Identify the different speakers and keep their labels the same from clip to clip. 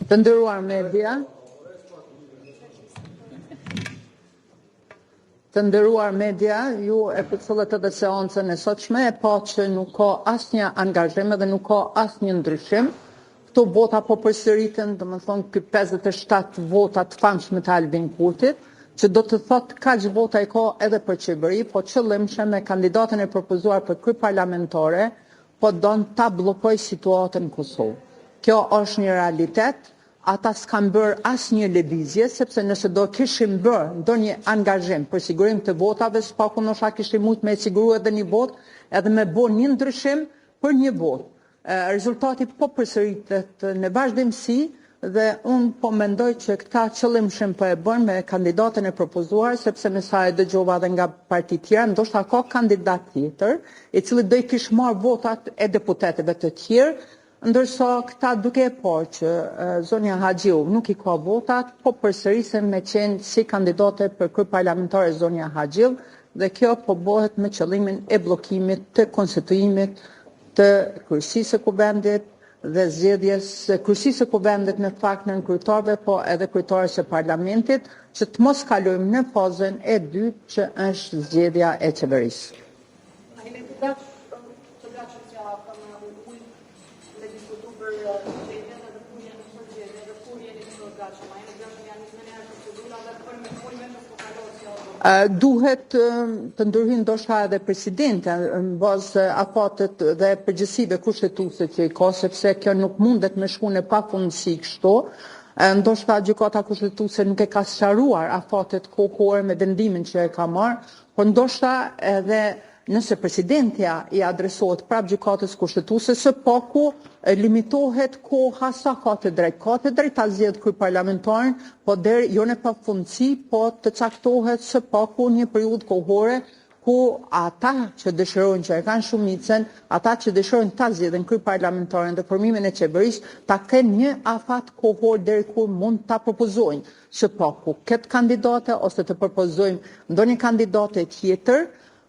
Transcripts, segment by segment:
Speaker 1: Të nderuar media, ju e përcjellët edhe seancën e sotshme e pa që nuk ka asnjë angazhim dhe nuk ka asnjë ndryshim. Këto vota po përsëritën, domethënë ky 57 vota të famshme të Albin Kurtit, që do të thotë kaq vota i ka edhe për qeveri, po qëllimshëm me kandidatën e propozuar për kryeparlamentare, po don ta bllokoj situatën në Kosovë. Kjo është një realitet. Ata s'kan bërë asnjë lëvizje, sepse nëse do kishim bërë ndonjë angazhim për sigurim të votave, s'paku ndoshta kishim mujt me siguru edhe një votë, edhe me bërë një ndryshim për një votë. Rezultati po përsëritet në vazhdimsi dhe unë po mendoj që këta qëllimshëm po e bën me kandidatën e propozuar, sepse me sa e dëgjova edhe nga parti tjera, ndoshta ka kandidat tjetër, i cili do i kishte marrë votat e deputetëve të tjerë, ndërsa këta duke e parë që zonja Haxhiu nuk i ka votat, po përsërisen me qenë si kandidate për kryeparlamentare zonja Haxhiu, dhe kjo po bëhet me qëllimin e bllokimit të konstituimit të kryesisë së kuvendit dhe zgjedhjes së kryesisë së kuvendit në fakt në kryetarëve, po edhe kryetares së parlamentit, që të mos kalojmë në fazën e dytë që është zgjedhja e qeverisë. Duhet të ndërhyjë ndoshta edhe presidenti në bazë afatet dhe përgjegjësive kushtetuese që i ka, sepse kjo nuk mundet me shku në pafundësi kështu. Ndoshta gjykata kushtetuese nuk e ka sqaruar afatet kohore me vendimin që e ka marrë, por ndoshta edhe nëse presidentja i adresohet prap gjykatës kushtetuese, së paku limitohet koha sa ka të drejtë ta zgjedhë kryeparlamentarin, po deri jo në pafundësi, po të caktohet së paku një periudhë kohore ku ata që dëshirojnë që e kanë shumicën, ata që dëshirojnë ta zgjedhin kryeparlamentarin dhe formimin e qeverisë, ta kenë një afat kohor deri kur mund ta propozojnë së paku këtë kandidate ose të propozojmë ndonjë kandidate tjetër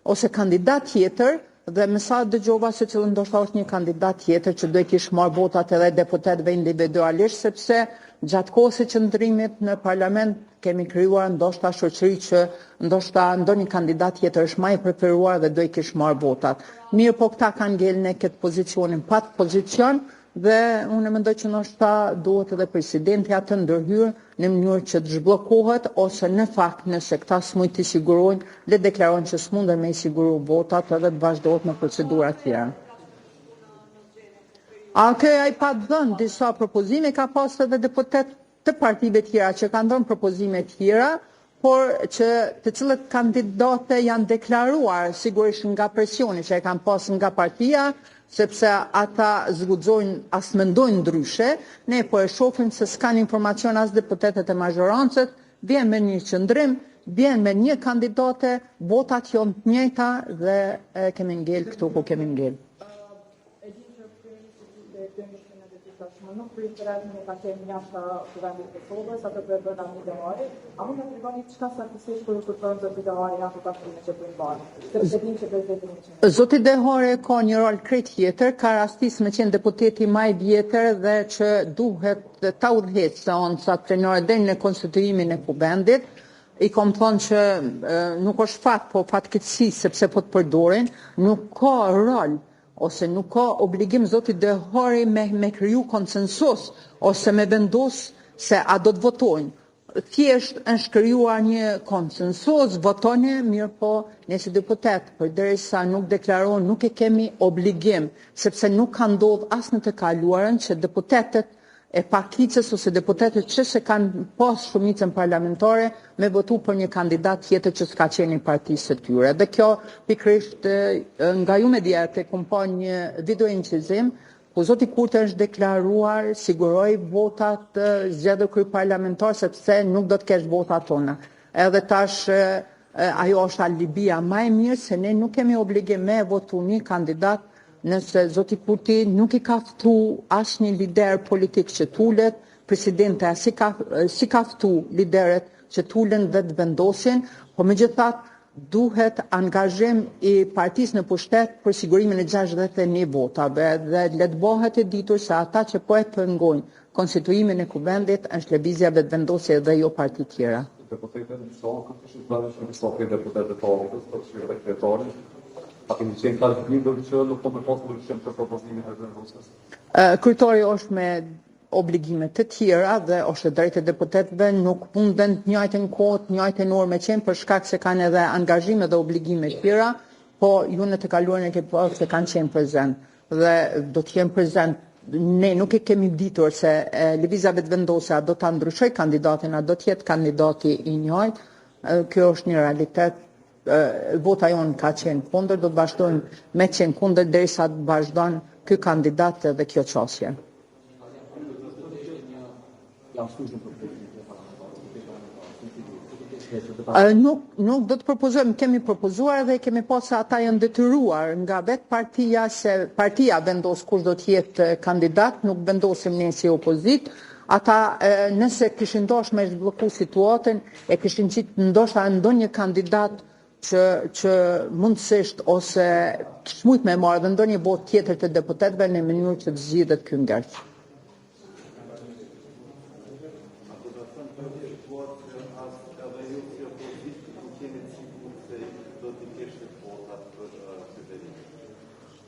Speaker 1: ose kandidat tjetër, dhe me sa dëgjova se që ndoshta është një kandidat tjetër që do i kishte marrë votat edhe deputetëve individualisht, sepse gjatë kohës së qëndrimit në parlament kemi krijuar ndoshta shoqëri që ndoshta ndonjë kandidat tjetër është më i preferuar dhe do i kishte marrë votat. Mirë, po këta kanë ngel në këtë pozicionin pa pozicion, dhe unë mendoj që ndoshta duhet edhe presidenti të ndërhyrë në mënyrë që të zhbllokohet, ose në fakt nëse këta s'mund t'i sigurojnë, le deklarojnë që s'munden me i siguru votat edhe të vazhdohet me procedura tjera. Ai pa dhënë disa propozime, ka pas edhe deputet të partive tjera që kanë dhënë propozime tjera, por që të cilët kandidate janë deklaruar sigurisht nga presioni që e kanë pas nga partia, sepse ata zguxojnë as mendojnë ndryshe, ne po e shohim se s'kan informacion as deputetët e mazhorancët, vjen me një qëndrim, vjen me një kandidate, votat janë të njëjta dhe kemi ngel këtu ku kemi ngel.
Speaker 2: Nuk pritet në paketin jashtë kuvendit të Kosovës, atë do të bëna një demari, a mund të tregoni çka saktësisht për kupton zoti Dehari janë këta punë që po i bën. Sepse dinë që presidenti
Speaker 1: Zoti Dehari ka një rol krejt tjetër, ka rastisë me qenë deputeti më i vjetër dhe që duhet ta udhëheqë seancat plenare deri në konstituimin e kuvendit. I kom thonë që nuk është fat, po fatkeqësi sepse po të përdorin, nuk ka rol ose nuk ka obligim zoti Dehari me kriju konsensus ose me vendos se a do të votojnë. Thjesht është krijuar një konsensus, votoni, mirë po ne si deputet, përderisa nuk deklarohen, nuk e kemi obligim, sepse nuk ka ndodhur as në të kaluarën që deputetët e pakicës ose deputetët që se kanë pas shumicën parlamentare me votu për një kandidat tjetër që s'ka qenë i partisë së tyre. Dhe kjo pikërisht nga ju media të kom pa një video incizim, ku zoti Kurti është deklaruar siguroi votat zgjedhur kryeparlamentar sepse nuk do të kesh votat tona. Edhe tash ajo është alibia më e mirë se ne nuk kemi obligim me votu një kandidat nëse zoti Kurti nuk i ka ftu asnjë lider politik që tulet, presidenta si ka ftu lideret që tulen dhe të vendosin, po megjithatë duhet angazhim i partisë në pushtet për sigurimin e 61 votave dhe le të bëhet e ditur se ata që po e pengojnë konstituimin e kuvendit është lëvizja vetëvendosje dhe jo parti tjera.
Speaker 3: Deputetet në shokë, të shqiptarë në shokë e deputetet të avitës, për shqiptarë e kretarin, a kemi qenë klarifikim që nuk po me posë ndryshim të propozimin e vendosjes?
Speaker 1: Kryetari është me obligime të tjera dhe është e drejtë e deputetëve nuk munden të njëjtën kohë, të njëjtën orë me qenë për shkak se kanë edhe angazhime dhe obligime të tjera, po ju në të kaluarën e ke parë se kanë qenë prezent dhe do të jenë prezent. Ne nuk e kemi ditur se lëvizja vetëvendosja do ta ndryshoj kandidatin, a do të jetë kandidati i njëjtë. Kjo është një realitet. Vota jonë ka qenë kundër, do të vazhdojmë me qenë kundër derisa të vazhdon ky kandidat dhe kjo çështje. Nuk do të propozojmë, kemi propozuar dhe kemi pasur ata janë detyruar nga vetë partia se partia vendos kush do të jetë kandidat, nuk vendosim ne si opozit. Ata nëse kishin dashur me zhblloku situatën e kishin qitë ndoshta ndonjë kandidat që mundësisht ose smujt me marrë dhe ndonjë votë tjetër të deputetëve në mënyrë që të zgjidhet ky ngarq.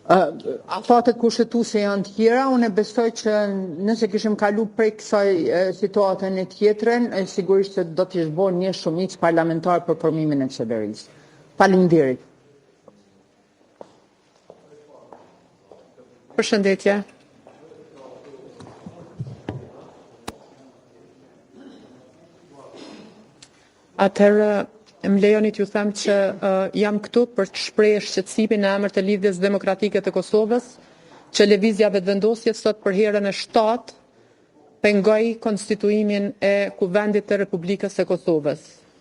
Speaker 1: Afatet kushtetuese janë tjera, unë besoj që nëse kishim kalu prej kësaj situatën e tjetrën, sigurisht që do të ishte bërë një shumicë parlamentar për formimin e qeverisë. Faleminderit.
Speaker 4: Përshëndetje. Atëherë, më lejoni t'ju them që jam këtu për të shprehur shqetësimin në emër të Lidhjes Demokratike të Kosovës, që lëvizja vetëvendosje sot për herën e 7 pengoi konstituimin e Kuvendit të Republikës së Kosovës.